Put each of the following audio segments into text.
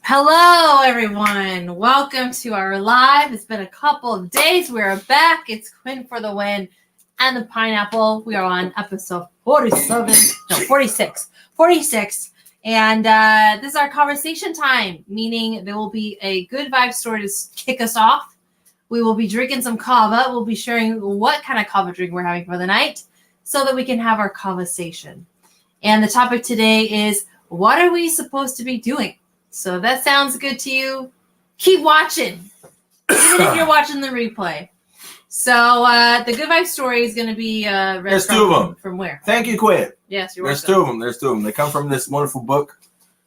Hello, everyone. Welcome to our live. It's been a couple of days. We're back. It's Quinn for the win and the pineapple. We are on episode 46. And this is our conversation time, meaning there will be a good vibe story to kick us off. We will be drinking some kava. We'll be sharing what kind of kava drink we're having for the night so that we can have our kava-sation. And the topic today is, what are we supposed to be doing? So if that sounds good to you, keep watching, even if you're watching the replay. So the good vibe story is going to be read There's two of them. From where? Thank you, Quinn. Yes, you're There's welcome. There's two of them. They come from this wonderful book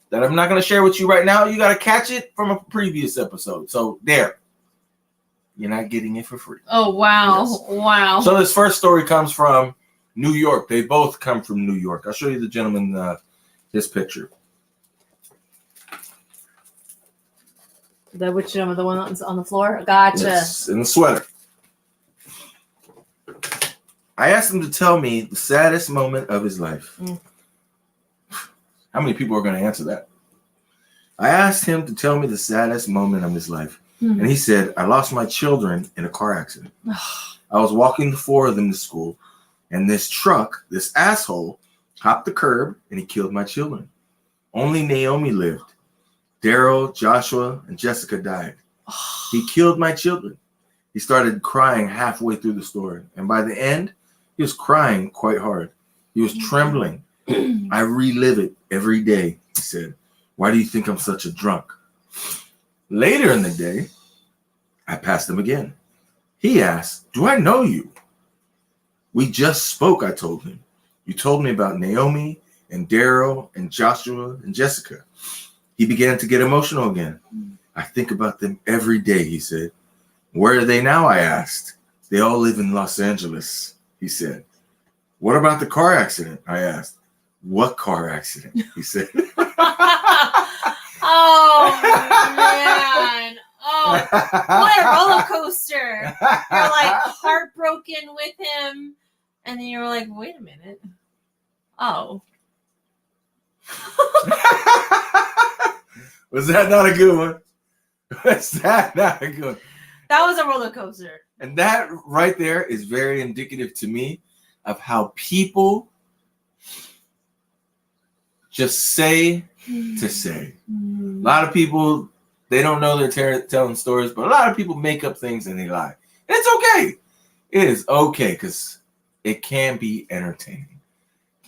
that I'm not going to share with you right now. You got to catch it from a previous episode. So there. You're not getting it for free. Oh, wow. Yes. Wow. So this first story comes from New York. They both come from New York. I'll show you the gentleman, his picture. Which gentleman? The one that's on the floor? Gotcha. Yes, in the sweater. I asked him to tell me the saddest moment of his life. How many people are going to answer that? I asked him to tell me the saddest moment of his life. And he said, I lost my children in a car accident. I was walking the four of them to school, and this truck, this asshole, hopped the curb, and he killed my children. Only Naomi lived. Daryl, Joshua, and Jessica died. He killed my children. He started crying halfway through the story. And by the end, he was crying quite hard. He was trembling. I relive it every day, he said. Why do you think I'm such a drunk? Later in the day, I passed him again. He asked, do I know you? We just spoke, I told him. You told me about Naomi and Daryl and Joshua and Jessica. He began to get emotional again. I think about them every day, he said. Where are they now, I asked. They all live in Los Angeles, he said. What about the car accident, I asked. What car accident, he said. Oh, man. Oh, what a roller coaster. You're like heartbroken with him. And then you're like, wait a minute. Oh. Was that not a good one? Was that not a good one? That was a roller coaster. And that right there is very indicative to me of how people just say to say. A lot of people, they don't know they're telling stories, but a lot of people make up things and they lie. And it's okay. It is okay because it can be entertaining.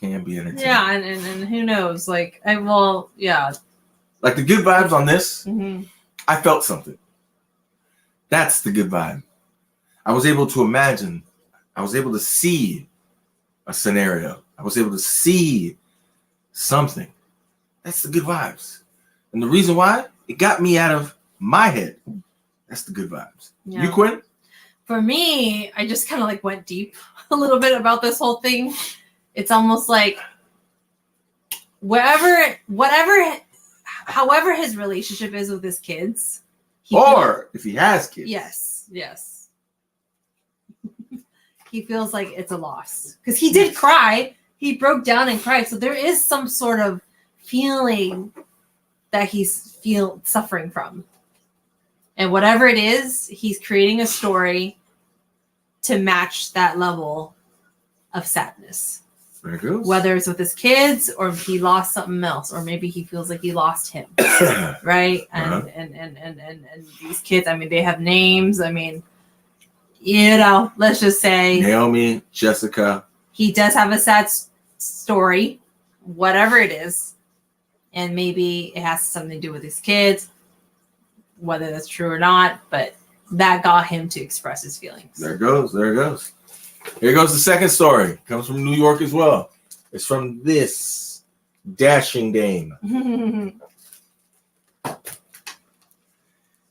Yeah, and who knows? Like, yeah. Like the good vibes on this, I felt something. That's the good vibe. I was able to imagine. I was able to see a scenario. I was able to see something. That's the good vibes. And the reason why, it got me out of my head. That's the good vibes. Yeah. You, Quinn? For me, I just kind of like went deep a little bit about this whole thing. It's almost like however his relationship is with his kids. If he has kids. Yes. He feels like it's a loss. Because he did cry. He broke down and cried. So there is some sort of feeling that he's suffering from. And whatever it is, he's creating a story to match that level of sadness. There it goes. Whether it's with his kids or he lost something else, or maybe he feels like he lost him, right? And these kids, I mean, they have names. I mean, let's just say Naomi, Jessica. He does have a sad story, whatever it is, and maybe it has something to do with his kids, whether that's true or not. But that got him to express his feelings. There it goes. Here goes the second story. Comes from New York as well. It's from this dashing dame.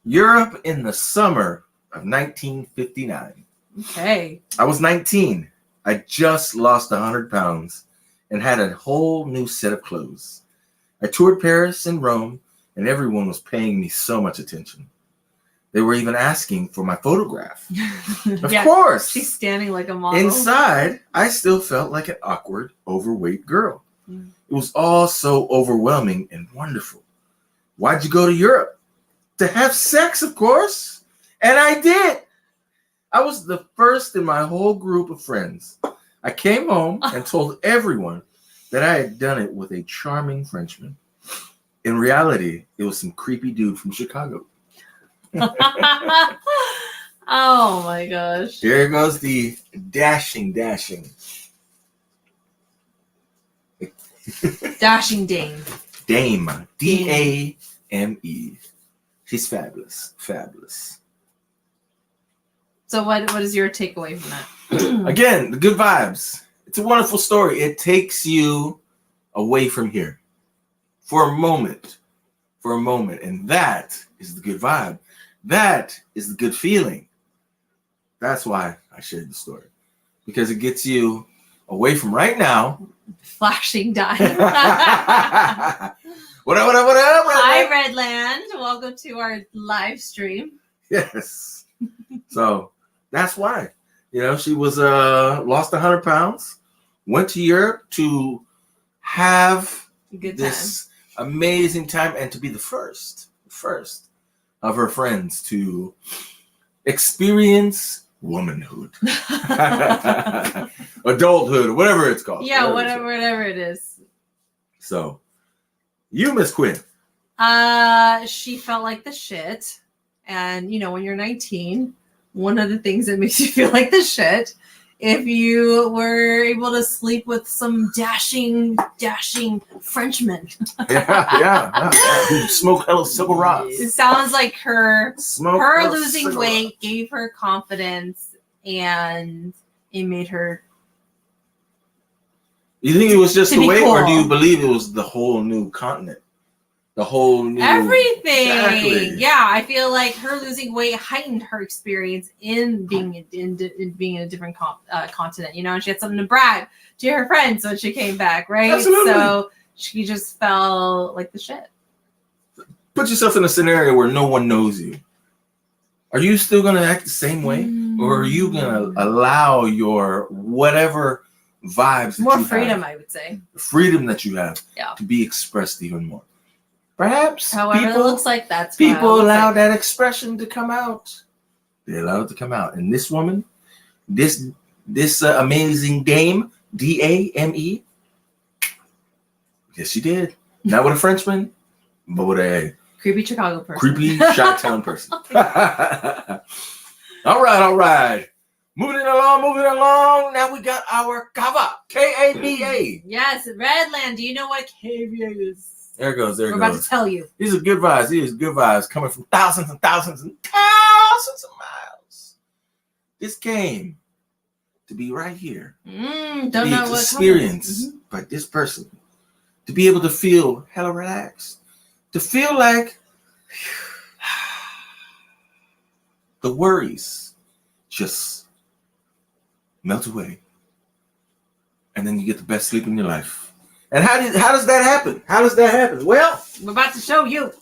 Europe in the summer of 1959. Okay. I was 19. I just lost 100 pounds and had a whole new set of clothes. I toured Paris and Rome, and everyone was paying me so much attention. They were even asking for my photograph. Of course. She's standing like a model. Inside, I still felt like an awkward, overweight girl. It was all so overwhelming and wonderful. Why'd you go to Europe? To have sex, of course. And I did. I was the first in my whole group of friends. I came home and told everyone that I had done it with a charming Frenchman. In reality, it was some creepy dude from Chicago. Oh my gosh. There goes the dashing. Dashing Dame. Dame. D-A-M-E. She's fabulous. Fabulous. So what is your takeaway from that? Again, the good vibes. It's a wonderful story. It takes you away from here for a moment. And that is the good vibe. That is the good feeling. That's why I shared the story. Because it gets you away from right now. Flashing dime. What up? Hi, Redland. Welcome to our live stream. Yes. So that's why. She was lost 100 pounds, went to Europe to have this amazing time and to be the first of her friends to experience womanhood, adulthood, whatever it's called. Yeah, whatever it is. So, you, Miss Quinn. She felt like the shit. And, when you're 19, one of the things that makes you feel like the shit, if you were able to sleep with some dashing Frenchman. Yeah. Who smoke hella cigarettes. It sounds like her losing weight gave her confidence, and it made her. You think it was just the weight, cool. Or do you believe it was the whole new continent? The whole new everything. Exactly. Yeah, I feel like her losing weight heightened her experience in being in a different continent. And she had something to brag to her friends when she came back, right? Absolutely. So she just felt like the shit. Put yourself in a scenario where no one knows you. Are you still going to act the same way? Or are you going to allow your whatever vibes that more you freedom, have, I would say. the freedom that you have Yeah. to be expressed even more? Perhaps however it looks like that's people allow that expression to come out. They allow it to come out. And this woman, this amazing dame, D-A-M-E, yes, she did. Not with a Frenchman, but with a creepy Chicago person. Creepy Chi-town person. All right. Moving along. Now we got our kava, K-A-V-A. Yes, Redland. Do you know what KVA is? There it goes. We're about to tell you. These are good vibes. Coming from thousands and thousands and thousands of miles. This came to be right here. Don't know what experience by this person. To be able to feel hella relaxed. To feel like the worries just melt away. And then you get the best sleep in your life. And how does that happen? Well, we're about to show you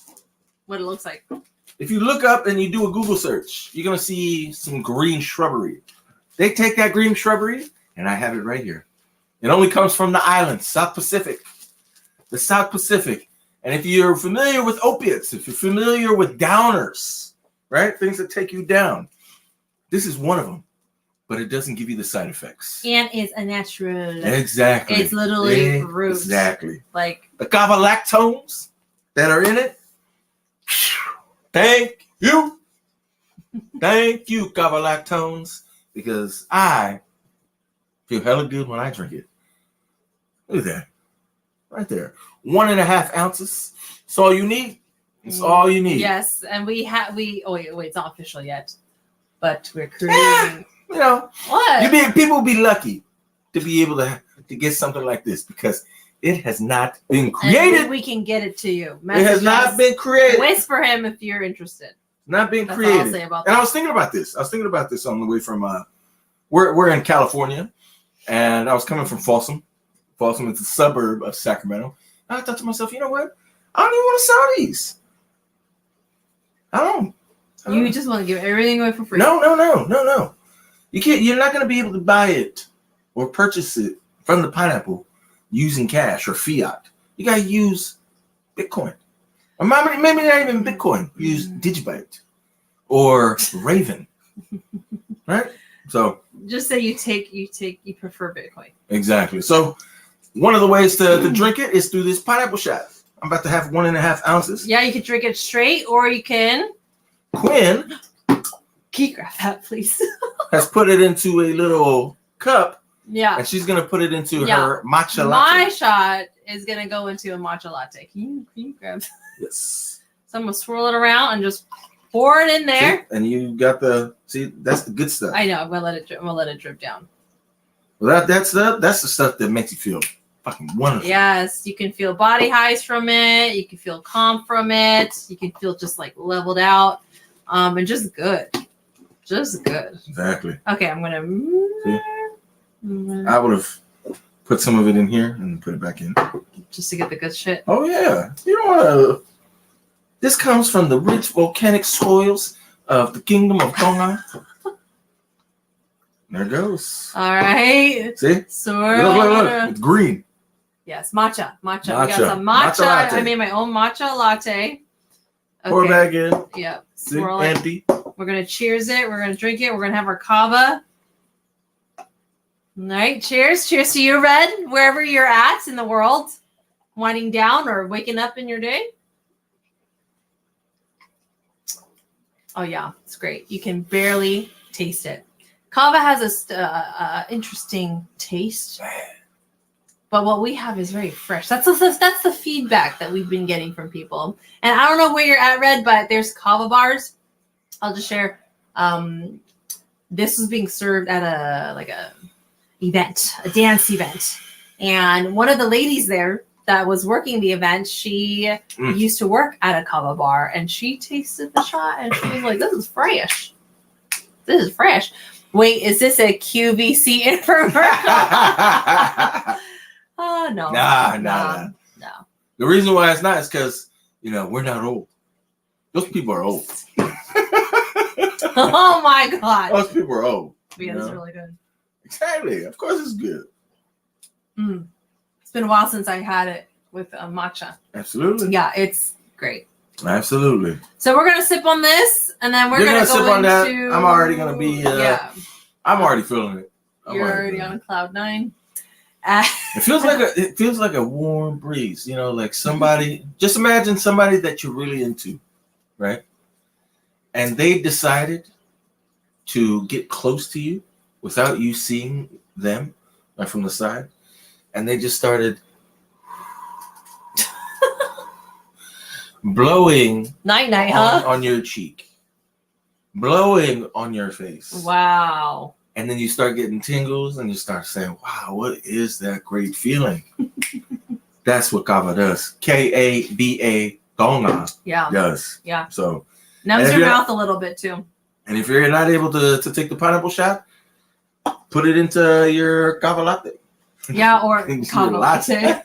what it looks like. If you look up and you do a Google search, you're going to see some green shrubbery. They take that green shrubbery, and I have it right here. It only comes from the island, South Pacific. The South Pacific. And if you're familiar with opiates, if you're familiar with downers, right? Things that take you down. This is one of them. But it doesn't give you the side effects. And it's a natural. Exactly. It's literally root. Exactly. Like the kava-lactones that are in it. Thank you. Thank you, kava-lactones. Because I feel hella good when I drink it. Look at that. Right there. 1.5 ounces. That's all you need. It's all you need. Yes. And wait, it's not official yet. But we're creating. What? People will be lucky to be able to get something like this because it has not been created. And we can get it to you. It has not been created. Whisper him if you're interested. Not been created. All I'll say about and I was thinking about this. On the way from we're in California, and I was coming from Folsom. Folsom is a suburb of Sacramento. And I thought to myself, you know what? I don't even want to sell these. I don't. You just want to give everything away for free. No. You can't. You're not going to be able to buy it or purchase it from the pineapple using cash or fiat. You got to use Bitcoin. Or maybe not even Bitcoin. Use Digibyte or Raven, right? So just say you prefer Bitcoin. exactly. So one of the ways to drink it is through this pineapple shot. I'm about to have 1.5 ounces. Yeah, you can drink it straight, or you can. Quinn, can you grab that, please? has put it into a little cup. Yeah. And she's gonna put it into her matcha latte. My shot is gonna go into a matcha latte. Can you grab that? Yes. So I'm gonna swirl it around and just pour it in there. See? And you got that's the good stuff. I know. I'm gonna let it drip down. Well, that's the stuff that makes you feel fucking wonderful. Yes, you can feel body highs from it. You can feel calm from it. You can feel just like leveled out, and just good. Just good. Exactly. Okay, I'm gonna. See? I would have put some of it in here and put it back in. Just to get the good shit. Oh yeah. You don't want to. This comes from the rich volcanic soils of the kingdom of Tonga. There it goes. All right. See? Swirl. Look. It's green. Yes, matcha. We got some matcha. Latte. I made my own matcha latte. Okay. Pour back in. Yep. See? Swirl Empty. it. We're gonna cheers it. We're gonna drink it. We're gonna have our kava. All right, cheers. Cheers to you, Red, wherever you're at in the world, winding down or waking up in your day. Oh, yeah, it's great. You can barely taste it. Kava has a interesting taste, but what we have is very fresh. That's the feedback that we've been getting from people. And I don't know where you're at, Red, but there's kava bars. I'll just share. This was being served at a dance event, and one of the ladies there that was working the event, she used to work at a kava bar, and she tasted the shot and she was like, this is fresh. Wait, is this a QVC infomercial? Oh no. Nah. The reason why it's not is because we're not old. Those people are old. Oh my god. Those people are old. Yeah, that's really good. Exactly. Of course it's good. It's been a while since I had it with matcha. Absolutely. Yeah, it's great. Absolutely. So we're going to sip on this, and then we're going to go sip on that. into... I'm already going to be... I'm already feeling it. You're already on cloud 9. It feels like a warm breeze, like somebody... Just imagine somebody that you're really into, right? And they decided to get close to you without you seeing them, like from the side, and they just started blowing night, huh? on your cheek, blowing on your face. Wow. And then you start getting tingles, and you start saying, "Wow, what is that great feeling?" That's what kava does. Kava Tonga does. Yeah. So numbs your mouth a little bit too. And if you're not able to take the pineapple shot, put it into your kava latte. Yeah, or kava latte.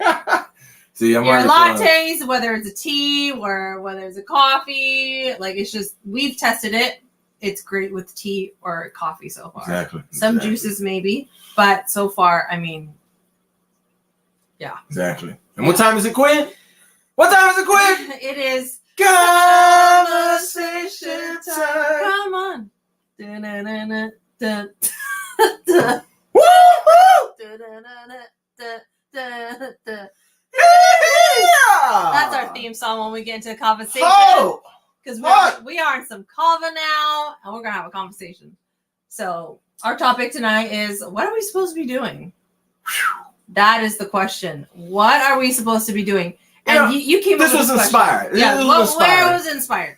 See, your lattes, whether it's a tea or whether it's a coffee, it's just, we've tested it. It's great with tea or coffee so far. Exactly. Some juices maybe, but so far, yeah. Exactly. And what time is it, Quinn? What time is it, Quinn? It is kava-sation time. Come on. That's our theme song when we get into kava-sation. Because we are in some kava now, and we're going to have a conversation. So our topic tonight is, what are we supposed to be doing? That is the question. What are we supposed to be doing? And you came up with this inspired. Yeah, where was it inspired?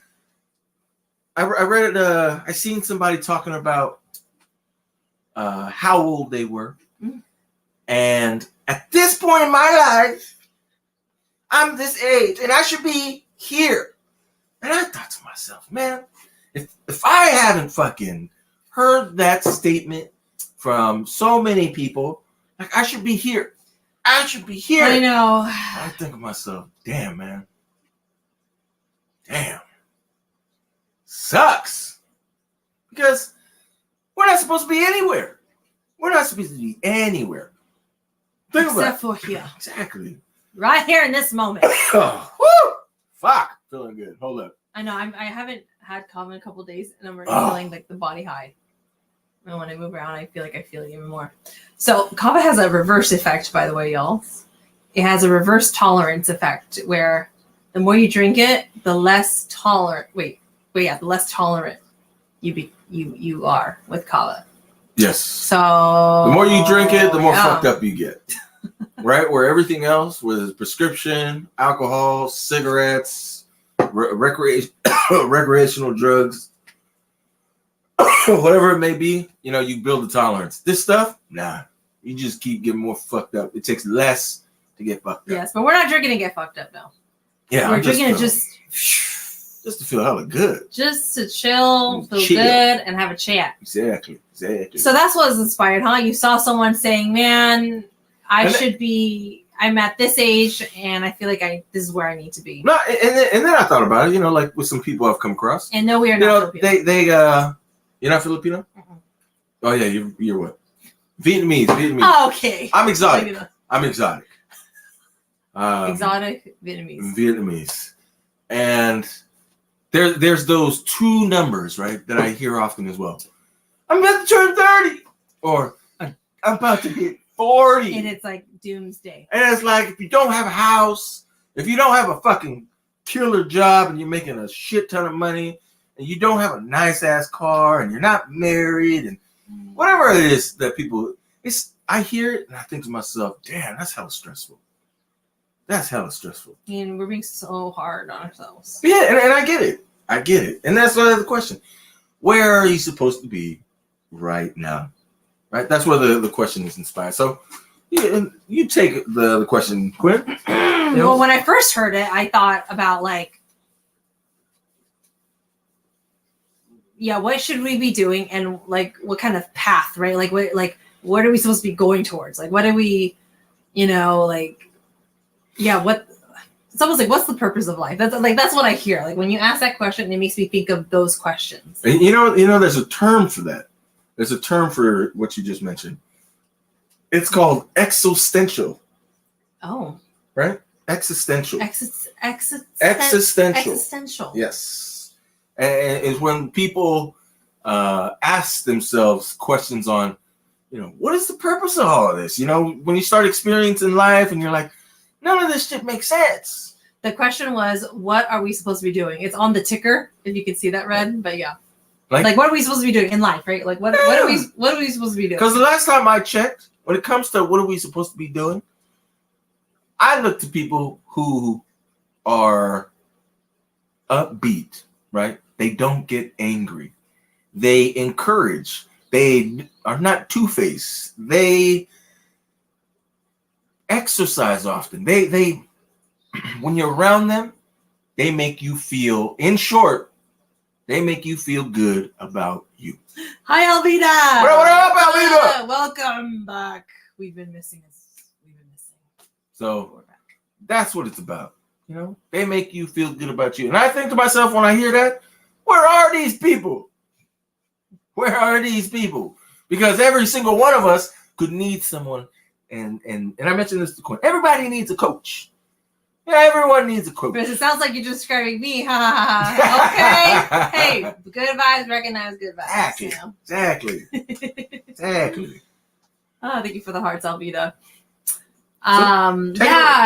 I read it. I seen somebody talking about how old they were. And at this point in my life, I'm this age, and I should be here. And I thought to myself, man, if I haven't fucking heard that statement from so many people, I should be here. I should be here. I know. I think of myself, damn, man. Damn. Sucks. Because we're not supposed to be anywhere. We're not supposed to be anywhere. Think Except for here. Exactly. Right here in this moment. Woo! Fuck. feeling good. Hold up. I know. I haven't had kava in a couple of days, and I'm already Oh. feeling like the body high. And when I move around, I feel it even more. So kava has a reverse effect, by the way, y'all. It has a reverse tolerance effect where the more you drink it, the less tolerant. The less tolerant you are with kava. Yes. So the more you drink it, the more yeah. fucked up you get. Right? Where everything else, whether it's prescription, alcohol, cigarettes, recreational drugs, whatever it may be, you build a tolerance. This stuff, nah. You just keep getting more fucked up. It takes less to get fucked up. Yes, but we're not drinking to get fucked up now. Yeah, we're drinking it just to feel hella good. Just to chill, feel good, and have a chat. Exactly. So that's what was inspired, huh? You saw someone saying, man, I'm at this age, and I feel like this is where I need to be. No, and then I thought about it, like with some people I've come across. And no, we are not Filipino. You're not Filipino? Mm-mm. Oh, yeah, you're what? Vietnamese. Oh, okay. I'm exotic. Exotic Vietnamese. And there's those two numbers, right, that I hear often as well. I'm about to turn 30, or I'm about to hit 40. And it's like doomsday. And it's like, if you don't have a house, if you don't have a fucking killer job and you're making a shit ton of money, and you don't have a nice ass car, and you're not married, and whatever it is that people, I hear it and I think to myself, damn, that's hella stressful. And we're being so hard on ourselves. Yeah, and I get it. And that's the question. Where are you supposed to be right now? Right? That's where the question is inspired. So you take the question, Quinn. Well, when I first heard it, I thought about what should we be doing, and what kind of path, right? What are we supposed to be going towards? What are we, what? It's almost like, what's the purpose of life? That's what I hear. When you ask that question, it makes me think of those questions. And there's a term for that. There's a term for what you just mentioned. It's called existential. Oh. Right? Existential. Existential. Yes. And it's when people ask themselves questions on, what is the purpose of all of this? When you start experiencing life and you're like, none of this shit makes sense. The question was, what are we supposed to be doing? It's on the ticker, if you can see that red, but yeah. What are we supposed to be doing in life, right? What are we supposed to be doing? Because the last time I checked, when it comes to what are we supposed to be doing, I look to people who are upbeat, right? They don't get angry. They encourage. They are not two-faced. They exercise often. They when you're around them, they make you feel, in short, they make you feel good about you. Hi, Alvida. What up, Alvida? Welcome back. We've been missing. So that's what it's about. They make you feel good about you. And I think to myself when I hear that, where are these people? Where are these people? Because every single one of us could need someone. And I mentioned this to Quinn. Everybody needs a coach. Yeah, everyone needs a coach. Because it sounds like you're just describing me. Okay. Hey, good vibes, recognize good vibes. Exactly. Oh, thank you for the hearts, Alvida.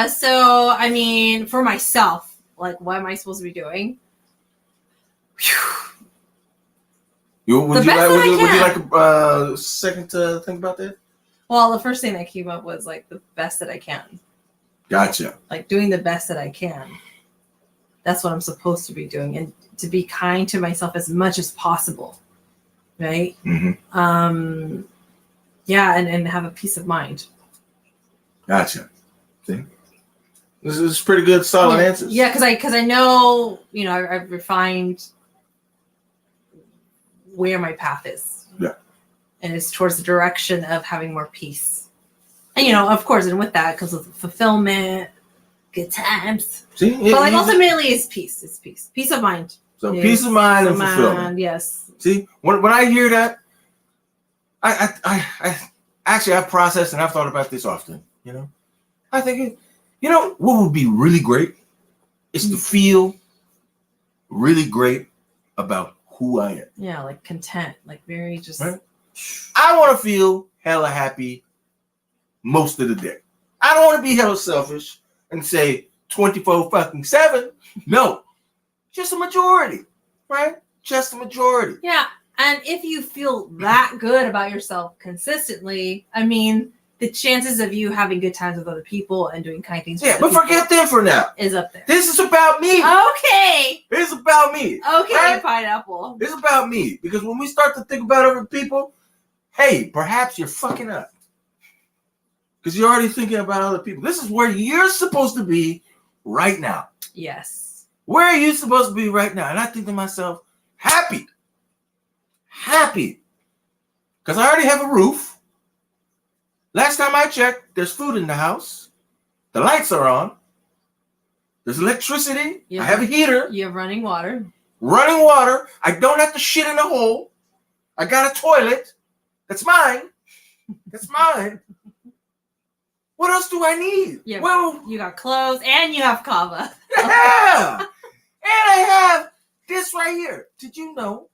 So I mean, for myself, what am I supposed to be doing? Would you like a second to think about that? Well, the first thing that came up was the best that I can. Gotcha. Doing the best that I can. That's what I'm supposed to be doing, and to be kind to myself as much as possible, right? Mm-hmm. And have a peace of mind. Gotcha. See, this is pretty good, solid answers. Yeah, because I know I've refined where my path is. Yeah. And it's towards the direction of having more peace. And of course, and with that comes with fulfillment, good times. See, but ultimately, it's peace. It's peace. Peace of mind. So peace of mind and fulfillment. Yes. See, when I hear that, I've processed and I've thought about this often. I think, what would be really great is to feel really great about who I am. Yeah, like content, like very just. Right? I want to feel hella happy most of the day. I don't want to be hella selfish and say 24-7. No, just a majority, right? Just a majority. Yeah, and if you feel that good about yourself consistently, I mean, the chances of you having good times with other people and doing kind things. Yeah, but forget that for now. Is up there. This is about me. Okay. This is about me. Okay, right? pineapple. This is about me. Because when we start to think about other people, hey, perhaps you're fucking up. Because you're already thinking about other people. This is where you're supposed to be right now. Yes. Where are you supposed to be right now? And I think to myself, happy. Happy. Because I already have a roof. Last time I checked, there's food in the house. The lights are on. There's electricity. I have a heater. You have running water. Running water. I don't have to shit in a hole. I got a toilet. That's mine. That's mine. What else do I need? Yeah, well, you got clothes and you have kava. Yeah. And I have this right here. Did you know?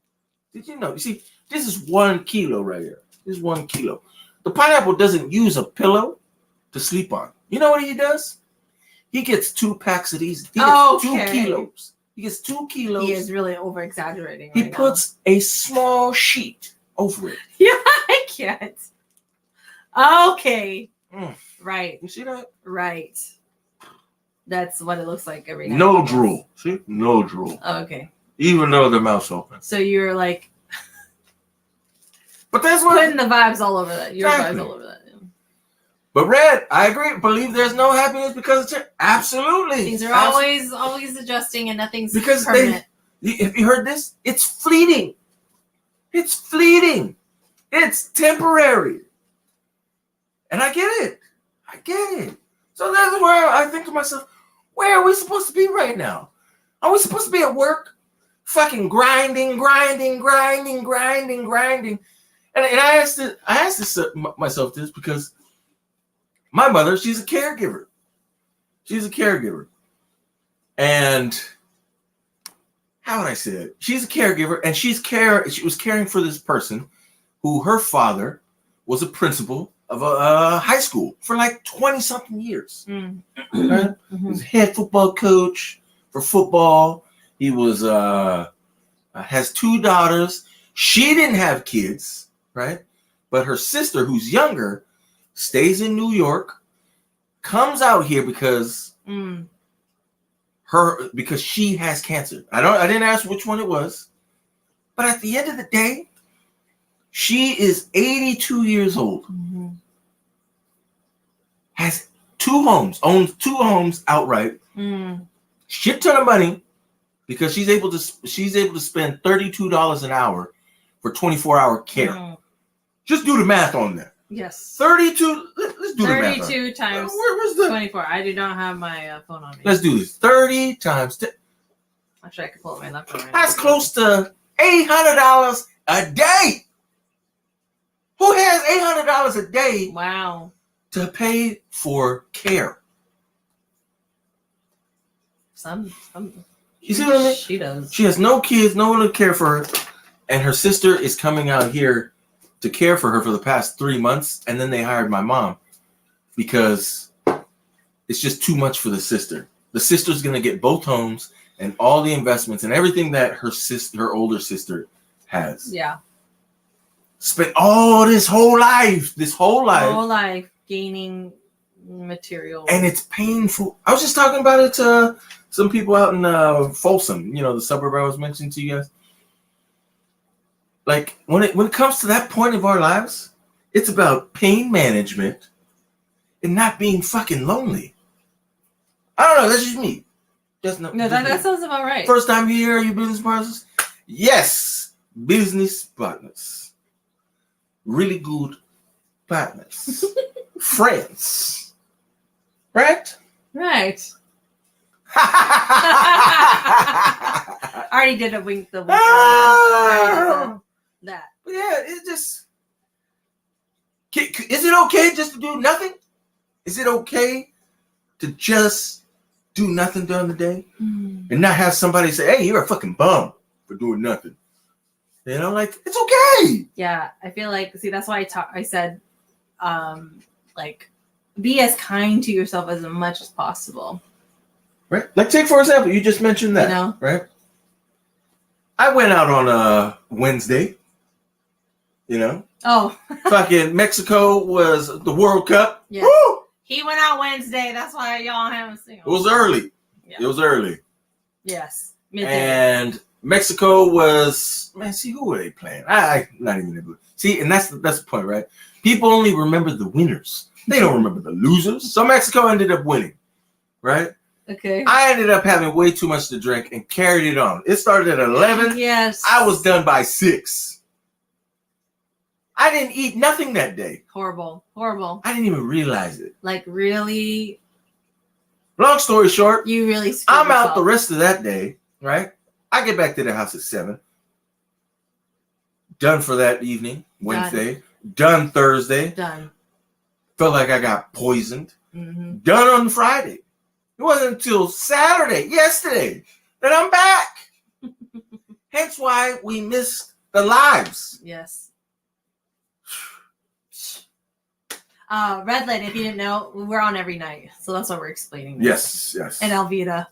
You see, this is 1 kilo right here. This is 1 kilo. The pineapple doesn't use a pillow to sleep on. You know what he does? He gets 2 packs of these. He gets 2 kilos. He gets 2 kilos. He is really over exaggerating. He puts a small sheet over it. Yeah, I can't. Okay. Right. You see that? Right. That's what it looks like every night. No drool. See? No drool. Oh, okay. Even though their mouth's open. So you're like, but that's what putting the vibes all over that. Your vibes all over that. Yeah. But Red, I agree. Believe there's no happiness because it's absolutely. Things are always adjusting and nothing's because permanent. Have you heard this? It's fleeting. It's fleeting. It's temporary. And I get it. So that's where I think to myself, where are we supposed to be right now? Are we supposed to be at work? Fucking grinding. And I asked myself this because my mother, she's a caregiver. And how would I say it? She's a caregiver, and she was caring for this person who her father was a principal of a high school for like 20-something years. Right? Mm-hmm. He was a head football coach for football. He was has 2 daughters. She didn't have kids, right? But her sister, who's younger, stays in New York, comes out here because she has cancer. I didn't ask which one it was, but at the end of the day, she is 82 years old. Mm-hmm. Has 2 homes, owns 2 homes outright. Shit ton of money because she's able to spend $32 an hour for 24-hour care. Just do the math on that. Yes. 32. Let's do the math. 32 times where's the 24. I do not have my phone on me. Let's do this. 30 times 10. Actually, I can pull up my laptop right That's close to $800 a day. Who has $800 a day? Wow. To pay for care. Some. You see what I mean? She does. She has no kids, no one to care for her, and her sister is coming out here to care for her for the past 3 months, and then they hired my mom because it's just too much for the sister. The sister's gonna get both homes and all the investments and everything that her older sister has. Yeah. Spent all this whole life gaining material, and it's painful. I was just talking about it to some people out in Folsom, the suburb I was mentioning to you guys. Like when it comes to that point of our lives, it's about pain management and not being fucking lonely. I don't know. That's just me. That sounds about right. First time you hear your business partners? Yes, business partners. Really good partners. Friends. Right? Right. I already did a wink. That. Yeah, it just. Is it okay just to do nothing? Is it okay to just do nothing during the day and not have somebody say, hey, you're a fucking bum for doing nothing. You know, like, it's okay. Yeah, I feel like, see, that's why I said, like, be as kind to yourself as much as possible. Right? Like, take, for example, you just mentioned that, You know? right? I went out on a Wednesday, you know? Oh. Fucking Mexico was the World Cup. Yeah. Woo! He went out Wednesday. That's why y'all haven't seen him. It was early. Yeah. It was early. Yes. Midday. And Mexico was, man, see, who were they playing? I not even able to see, and that's the point, right? People only remember the winners. They don't remember the losers. So Mexico ended up winning, right? Okay. I ended up having way too much to drink and carried it on. It started at 11. Yes. I was done by 6. I didn't eat nothing that day. Horrible. Horrible. I didn't even realize it. Like, really? Long story short, You really I'm out the rest of that day, right? I get back to the house at 7. Done for that evening, Wednesday. Done Thursday. Done. Felt like I got poisoned. Mm-hmm. Done on Friday. It wasn't until Saturday, yesterday, that I'm back. Hence why we missed the lives. Yes. Red Light, if you didn't know, we're on every night. So that's why we're explaining this. Yes. And Alvita.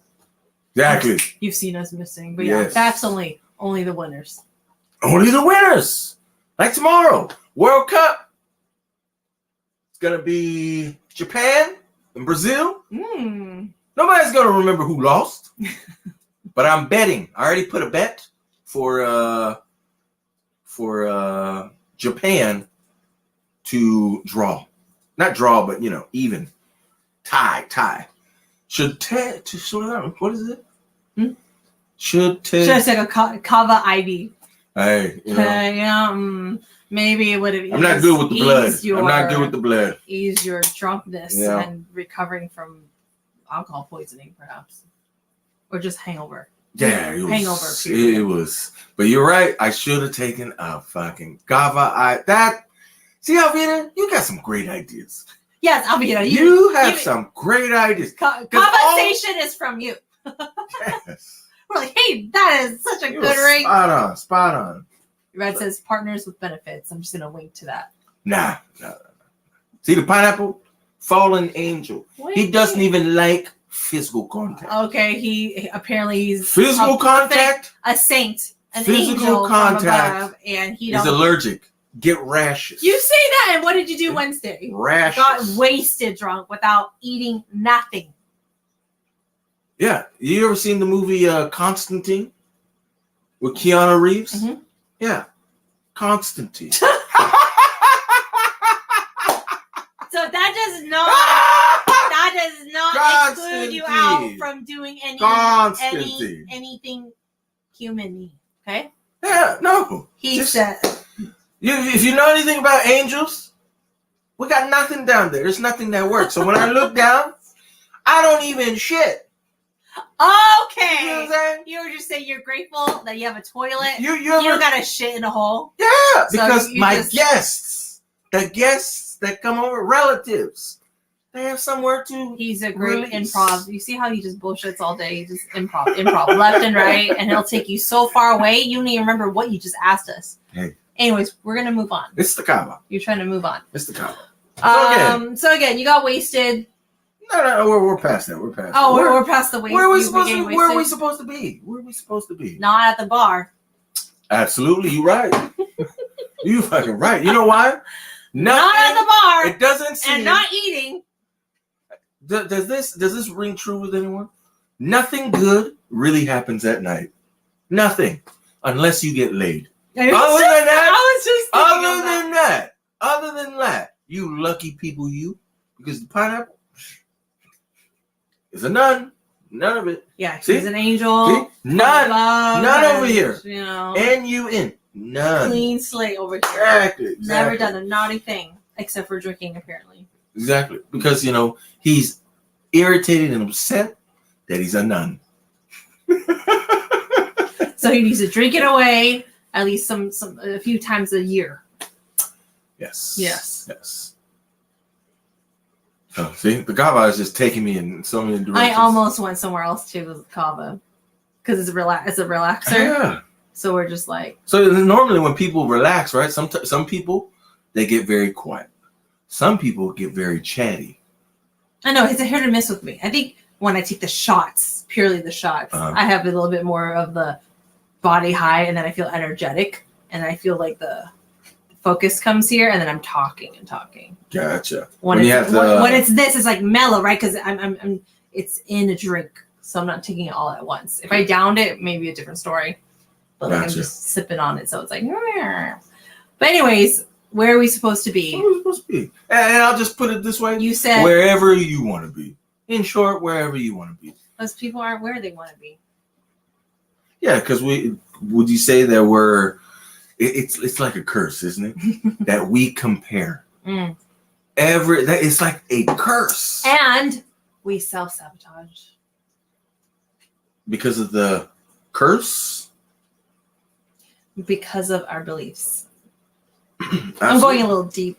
Exactly. You've seen us missing. But yeah, that's only the winners. Only the winners. Like tomorrow, World Cup. It's going to be Japan and Brazil. Nobody's going to remember who lost. But I'm betting. I already put a bet for Japan to draw. Not draw, but, you know, even. Tie. What is it? Should I take a kava IV? Hey, you know. Maybe it would have. I'm not good with the blood. I'm not good with the blood. Ease your drunkenness and recovering from alcohol poisoning, perhaps, or just hangover. Yeah, it was, hangover. It was. But you're right. I should have taken a fucking kava. See, Alvita, you got some great ideas. Yes, Alvita, you have some great ideas. Kava-sation is from you. Yes. We're like, hey, that is such a good ring. Spot on. Red says partners with benefits. I'm just gonna link to that. Nah. See the pineapple? Fallen angel. He doesn't even like physical contact. Okay, he's physical contact. A saint, an physical angel contact, from above, and he's allergic. Get rashes. You say that, and what did you do Wednesday? Rashes. Got wasted drunk without eating nothing. Yeah, you ever seen the movie Constantine with Keanu Reeves? Mm-hmm. Yeah, Constantine. So that does not exclude you out from doing anything human-y. Okay? Yeah, no. He said. If you know anything about angels, we got nothing down there. There's nothing that works. So when I look down, I don't even shit. Okay. You know what I'm saying? You were just saying you're grateful that you have a toilet. You don't got to shit in a hole. Yeah, because so my guests, the guests that come over, relatives, they have somewhere to. He's a great improv. You see how he just bullshits all day? He just improv left and right, and he'll take you so far away you don't even remember what you just asked us. Hey. Anyways, we're gonna move on. It's the kava. You're trying to move on. It's the kava. So again, you got wasted. No, we're past that. We're past. Oh, we're past the waste. Where are we supposed to be? Where are we supposed to be? Where are we supposed to be? Not at the bar. Absolutely, you're right. You fucking right. You know why? Not at the bar. It doesn't seem. And not eating. Does this ring true with anyone? Nothing good really happens at night. Nothing, other than that, you lucky people, because the pineapple is a none. None of it. Yeah, see? He's an angel. See? None over here. You know, N-U-N. None. Clean slate over here. Exactly. Never done a naughty thing except for drinking, apparently. Exactly, because he's irritated and upset that he's a nun. So he needs to drink it away at least a few times a year. Yes. Yes. Yes. Oh, see, the kava is just taking me in so many directions. I almost went somewhere else too with kava because it's a relaxer. Yeah. So we're just like. So normally when people relax, right? Some people they get very quiet. Some people get very chatty. I know it's a hit or miss with me. I think when I take the shots, purely the shots, I have a little bit more of the body high, and then I feel energetic, and I feel like the focus comes here, and then I'm talking and talking. Gotcha. When it's this, it's like mellow, right? Because I'm it's in a drink, so I'm not taking it all at once. If I downed it, maybe a different story. But like I'm just sipping on it, so it's like. But anyways, where are we supposed to be? Where are we supposed to be? And I'll just put it this way: you said wherever you want to be. In short, wherever you want to be. Most people aren't where they want to be. Yeah, because would you say that it's like a curse, isn't it? That we compare. It's like a curse. And we self-sabotage. Because of the curse? Because of our beliefs. I'm going a little deep.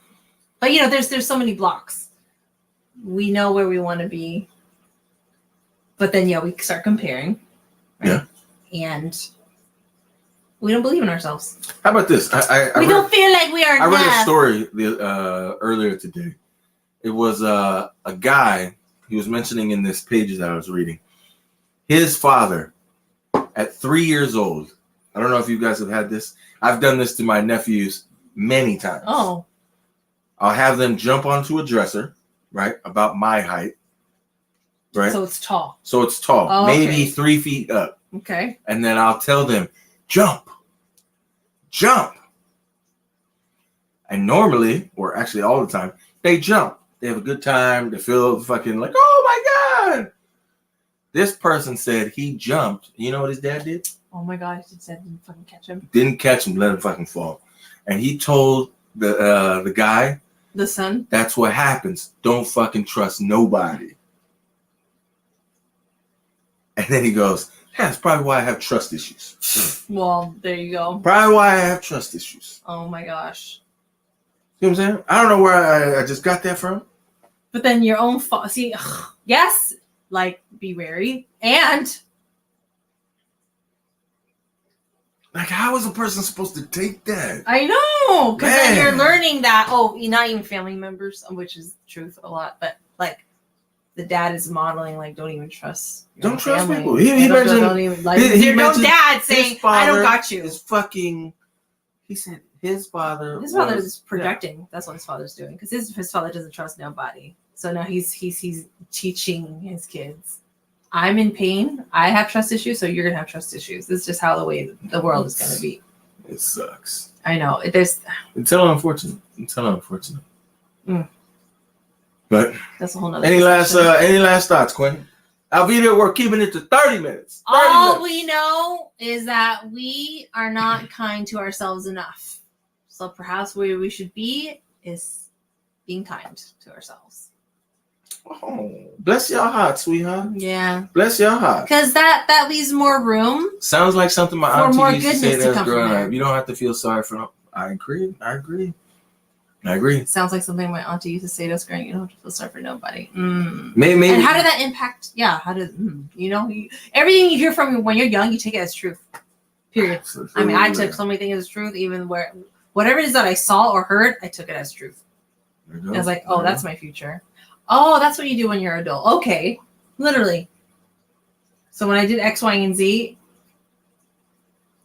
But there's so many blocks. We know where we want to be. But then we start comparing. Right? Yeah. And we don't believe in ourselves. How about this? We don't feel like we are enough. I read a story earlier today. It was a guy, he was mentioning in this page that I was reading. His father, at 3 years old, I don't know if you guys have had this. I've done this to my nephews many times. Oh. I'll have them jump onto a dresser, right, about my height. Right. So it's tall. Oh, maybe 3 feet up. Okay. And then I'll tell them, jump. And normally, or actually all the time, they jump. They have a good time. They feel fucking like, oh my God. This person said he jumped. You know what his dad did? Oh my God. He said didn't fucking catch him. Didn't catch him. Let him fucking fall. And he told the guy. The son. That's what happens. Don't fucking trust nobody. And then he goes, that's probably why I have trust issues. Well, there you go. Probably why I have trust issues. Oh my gosh. You know what I'm saying? I don't know where I just got that from. But then your own fault. See, yes, like be wary. And like, how is a person supposed to take that? I know. Because then you're learning that, not even family members, which is the truth a lot, but like the dad is modeling, like, don't even trust. Don't trust family. people. He mentioned, don't even, like, your own dad saying, I don't got you. He said his father is projecting. Yeah. That's what his father's doing. Because his father doesn't trust nobody. So now he's teaching his kids. I'm in pain. I have trust issues, so you're gonna have trust issues. This is just how the way the world is gonna be. It sucks. I know. It's a little unfortunate. But that's a whole nother any last thoughts, Quinn? Alvita, we're keeping it to 30 minutes. All we know is that we are not kind to ourselves enough. So perhaps where we should be is being kind to ourselves. Oh, bless your heart, sweetheart. Yeah. Bless your heart. Because that leaves more room. Sounds like something my auntie used to say to us growing up. You don't have to feel sorry for them. I agree. Sounds like something my auntie used to say to us growing up. You don't have to feel sorry for nobody. Maybe. And how did that impact? Yeah. How did, everything you hear from when you're young, you take it as truth. Period. I mean, I took so many things as truth, even whatever it is that I saw or heard, I took it as truth. I was like, oh, that's my future. Oh, that's what you do when you're an adult. Okay. Literally. So when I did X, Y, and Z,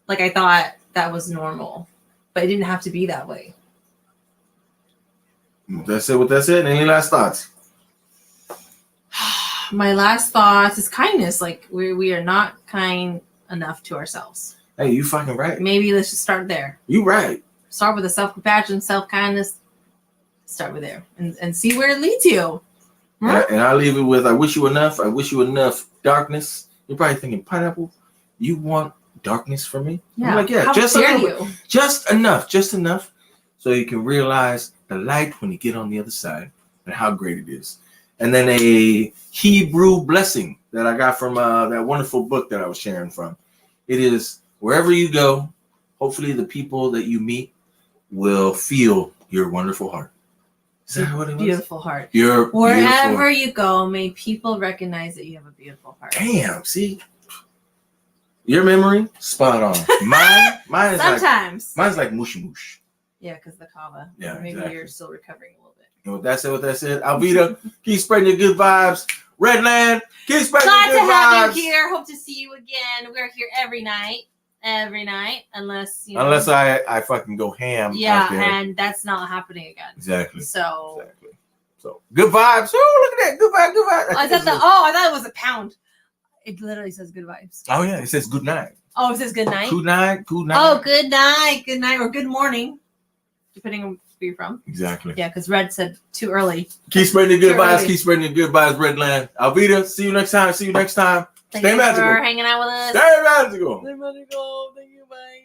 like I thought that was normal, but it didn't have to be that way. That's it. Any last thoughts? My last thoughts is kindness. Like we are not kind enough to ourselves. Hey, you fucking right. Maybe let's just start there. You right. Start with the self-compassion, self-kindness. Start with there and see where it leads you. And I'll leave it with, I wish you enough darkness. You're probably thinking, pineapple, you want darkness from me? Yeah. I'm like, yeah, just enough so you can realize the light when you get on the other side and how great it is. And then a Hebrew blessing that I got from that wonderful book that I was sharing from. It is, wherever you go, hopefully the people that you meet will feel your wonderful heart. Is that what it was? Beautiful heart. You're Wherever beautiful. you go, may people recognize that you have a beautiful heart. Damn, see? Your memory, spot on. Mine is Sometimes. mine's like mushy mush. Yeah, because the kava. Yeah, Maybe exactly. you're still recovering a little bit. And with that said, Alvita, keep spreading your good vibes. Redland, keep spreading Glad your to good have vibes. you here. Hope to see you again. We're here every night, unless you know. Unless I fucking go ham out there. and that's not happening again. Exactly. So. Exactly. So good vibes. Oh, look at that. Good vibe. Good vibe. I thought it was a pound. It literally says good vibes. Oh yeah, it says good night. Oh, it says good night. Good night. Good night. Oh, good night, or good morning, depending on where you're from. Exactly. Yeah, because Red said too early. Keep spreading your good Too vibes. early. Keep spreading your good vibes, Redland. Alvita, see you next time. Thank Stay you magical. for hanging out with us. Stay magical. Stay magical. Thank you. Bye.